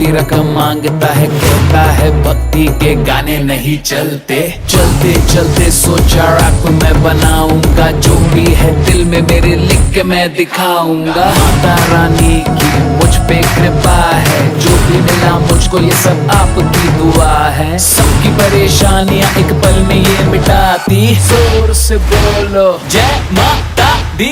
मोटी रकम मांगता है, कहता है भक्ति के गाने नहीं चलते। चलते चलते सोचा रैप मैं बनाऊंगा, जो भी है दिल में मेरे लिख के मैं दिखाऊंगा। माता रानी की मुझ पे कृपा है, जो भी मिला मुझको ये सब आपकी दुआ है। सबकी परेशानियां एक पल में ये मिटाती, जोर से बोलो जय माता दी।